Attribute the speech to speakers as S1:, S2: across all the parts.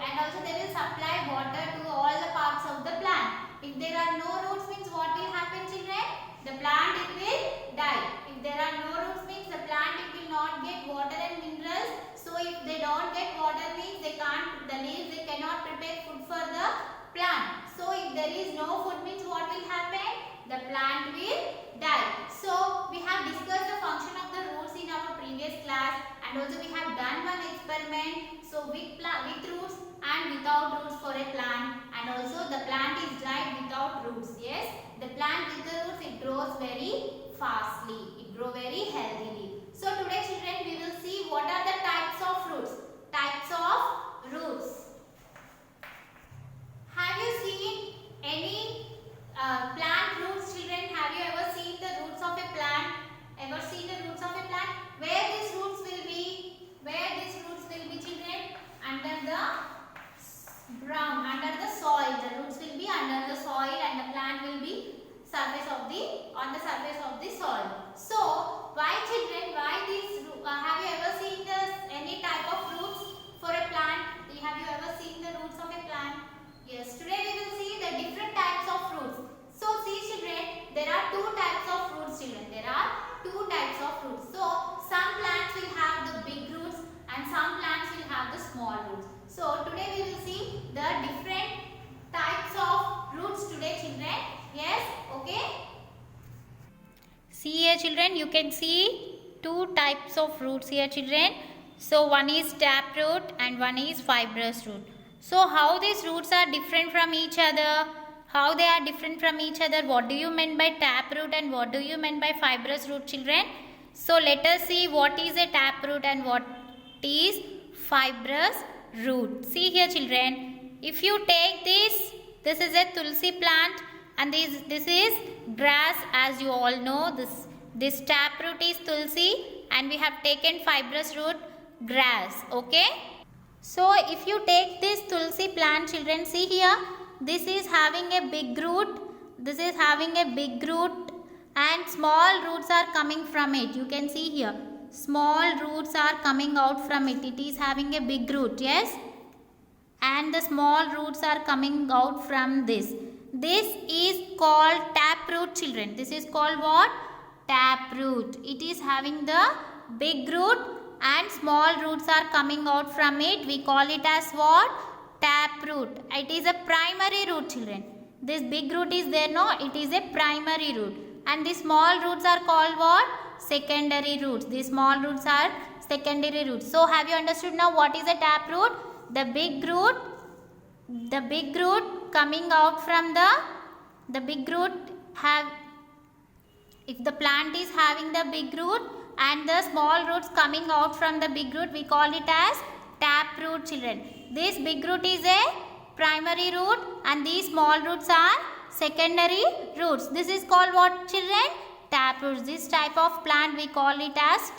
S1: and also they will supply water to all the parts of the plant. If there are no roots means what will happen, children? The plant it will die. If there are no roots means the plant it will not get water and minerals. So if they don't get water means they can't, the leaves they cannot prepare food for the plant. So if there is no food means what will happen? The plant will die. So we have discussed the function of the roots in our previous class, and also we have done one experiment. So with roots and without roots for a plant, and also the plant is died without roots. Yes, the plant with the roots it grows very fastly. It grows very healthily. So today children we will see what are the types of roots. Types of roots. Have you seen any plant roots, children? Have you ever seen the roots of a plant? Ever seen the roots of a plant? Where these roots will be? Where these roots will be, children? Under the ground, under the soil. The roots will be under the soil, and the plant will be on the surface of the soil. So, why, children? Why these? Have you ever seen any type of roots for a plant? Have you ever seen the roots of a plant? Yes, today we will see the different types of roots. So see children, there are two types of roots, children. There are two types of roots. So some plants will have the big roots and some plants will have the small roots. So today we will see the different types of roots today, children. Yes, okay.
S2: See here children, you can see two types of roots here children. So one is taproot and one is fibrous root. So how these roots are different from each other? How they are different from each other? What do you mean by taproot and what do you mean by fibrous root, children? So let us see what is a taproot and what is fibrous root. See here children, if you take this is a tulsi plant and this is grass, as you all know. This taproot is tulsi and we have taken fibrous root grass. Okay. So if you take this tulsi plant, children, see here, this is having a big root, this is having a big root and small roots are coming from it. You can see here, small roots are coming out from it. It is having a big root, yes, and the small roots are coming out from this. This is called taproot, children. This is called what? Taproot. It is having the big root and small roots are coming out from it. We call it as what? Taproot. It is a primary root, children. This big root is there, no? It is a primary root. And the small roots are called what? Secondary roots. These small roots are secondary roots. So have you understood now what is a taproot? The big root coming out from the big root if the plant is having the big root and the small roots coming out from the big root, we call it as taproot, children. This big root is a primary root and these small roots are secondary roots. This is called what, children? Taproot. This type of plant we call it as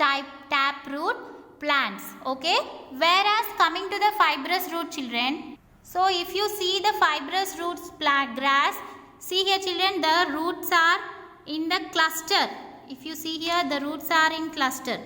S2: taproot plants. Okay. Whereas coming to the fibrous root, children. So if you see the fibrous roots plant grass, see here children, the roots are in the cluster. If you see here, the roots are in cluster.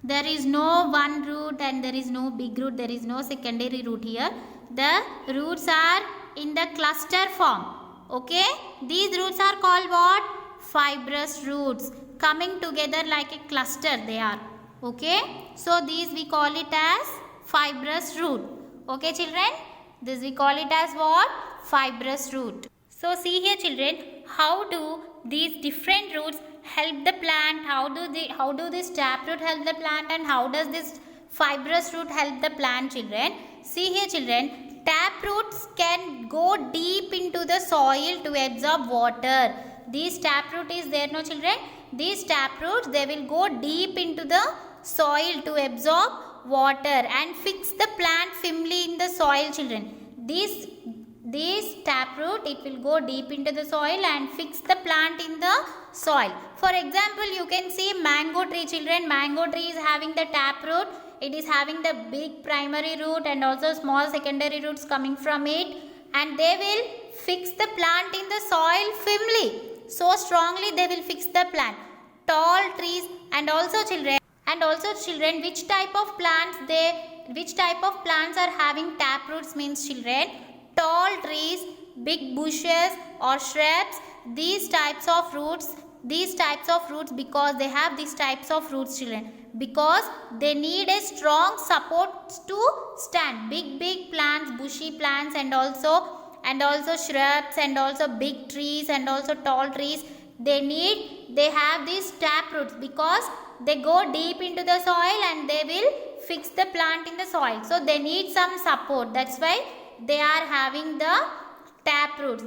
S2: There is no one root and there is no big root. There is no secondary root here. The roots are in the cluster form. Okay. These roots are called what? Fibrous roots. Coming together like a cluster they are. Okay. So these we call it as fibrous root. Okay children. This we call it as what? Fibrous root. So see here children, how do these different roots help the plant? How do this taproot help the plant and how does this fibrous root help the plant, children? See here children, taproots can go deep into the soil to absorb water. This taproot is there, no children? These taproots, they will go deep into the soil to absorb water and fix the plant firmly in the soil, children. This taproot, it will go deep into the soil and fix the plant in the soil. For example, you can see mango tree, children. Mango tree is having the taproot. It is having the big primary root and also small secondary roots coming from it. And they will fix the plant in the soil firmly. So strongly they will fix the plant. Tall trees and also children, which type of plants they which type of plants are having tap roots means children, tall trees, big bushes or shrubs, these types of roots because they have these types of roots children, because they need a strong support to stand. Big plants, bushy plants and also shrubs and also big trees and also tall trees, they have these tap roots because they go deep into the soil and they will fix the plant in the soil. So they need some support. That's why they are having the tap roots.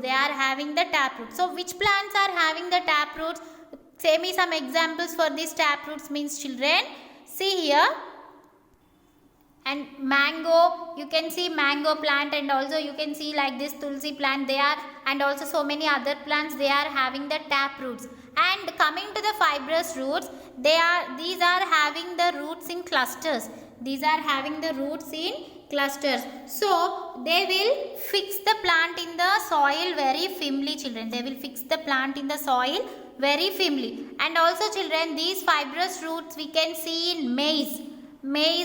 S2: So which plants are having the tap roots? Say me some examples for these tap roots means children. See here. And mango, you can see mango plant, and also you can see like this tulsi plant, they are, and also so many other plants, they are having the tap roots. And coming to the fibrous roots, these are having the roots in clusters. So they will fix the plant in the soil very firmly children. And also children, these fibrous roots we can see in maize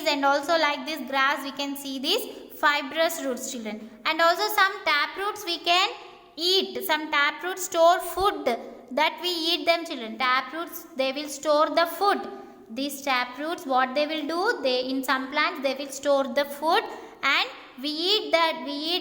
S2: and also like this grass, we can see these fibrous roots children. And also some tap roots we can eat. Some tap roots store food that we eat them children. Tap roots, they will store the food. These tap roots, what they will do, in some plants they will store the food and we eat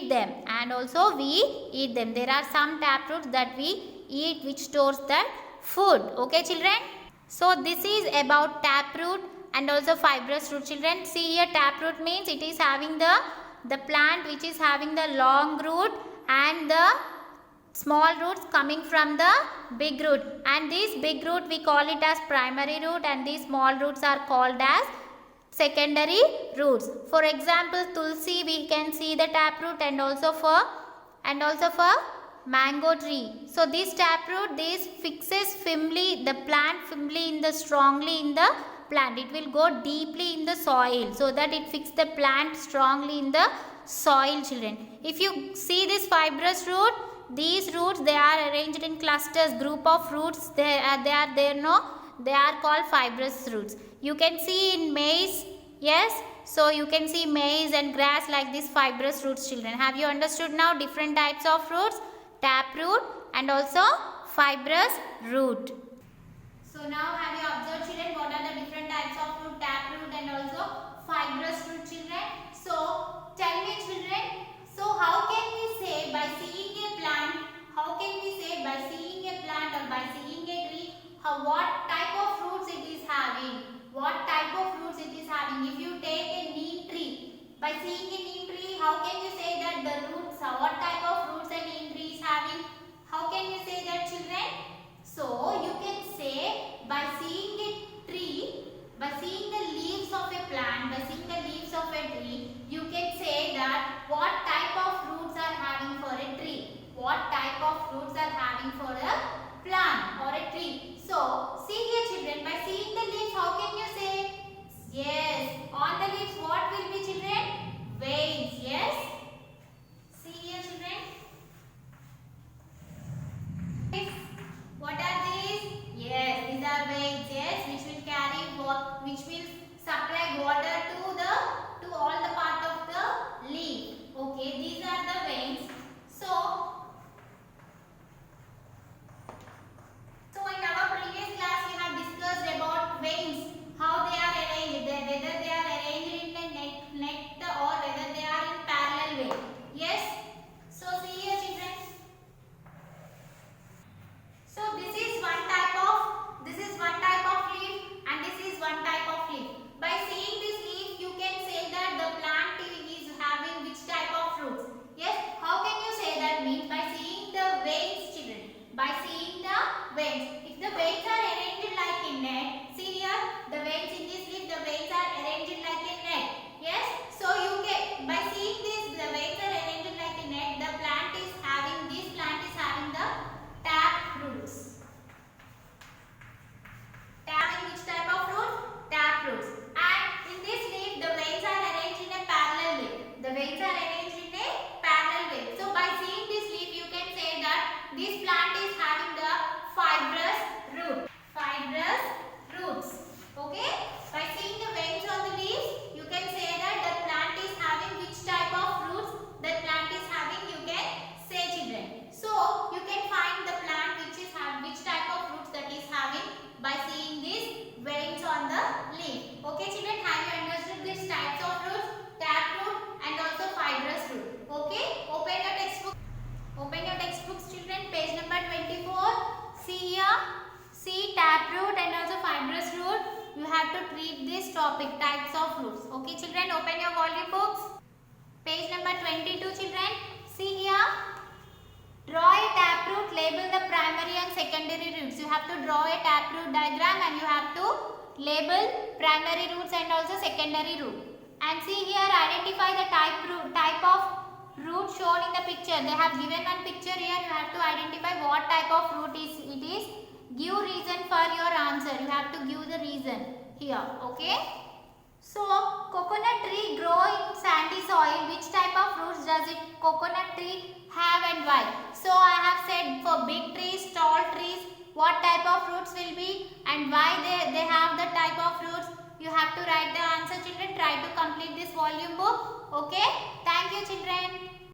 S2: them, and also we eat them. There are some tap roots that we eat which stores that food. Okay children? So this is about tap root and also fibrous root children. See here, tap root means it is having the plant which is having the long root and the small roots coming from the big root, and this big root we call it as primary root and these small roots are called as secondary roots. For example, tulsi we can see the tap root, and also for mango tree. So this tap root, this fixes firmly the plant, strongly in the plant. It will go deeply in the soil so that it fixes the plant strongly in the soil children. If you see this fibrous root, these roots, they are arranged in clusters, group of roots, they are called fibrous roots. You can see in maize, yes, so you can see maize and grass like this fibrous roots children. Have you understood now different types of roots? Tap root and also fibrous root. So now have you observed children what are the different types of root, tap root and also fibrous root children? So tell me children, so how can we say by seeing a plant, or by seeing a tree, what type of roots it is having? If you take a neem tree, by seeing a neem tree, how can you say that the roots, what type of roots a neem tree is having? How can you say that children? So you can say by seeing a tree, by seeing the leaves of a plant, by seeing the leaves of a tree, you can say that what type of roots are having for a tree, what type of roots are having for a plant or a tree. So see here children, by seeing the leaves, how can you say? Yes, on the leaves what will be children? Veins, yes. See here children. What are these? Yes, these are veins, yes, which will supply water to all the diagram and you have to label primary roots and also secondary root. And see here, identify the type of root shown in the picture. They have given one picture here. You have to identify what type of root it is. Give reason for your answer. You have to give the reason here. Okay. So, coconut tree grow in sandy soil. Which type of roots does it coconut tree have and why? So, I have said for big trees, tall trees, what type of roots will be and why they have the type of roots. You have to write the answer, children. Try to complete this volume book. Okay. Thank you, children.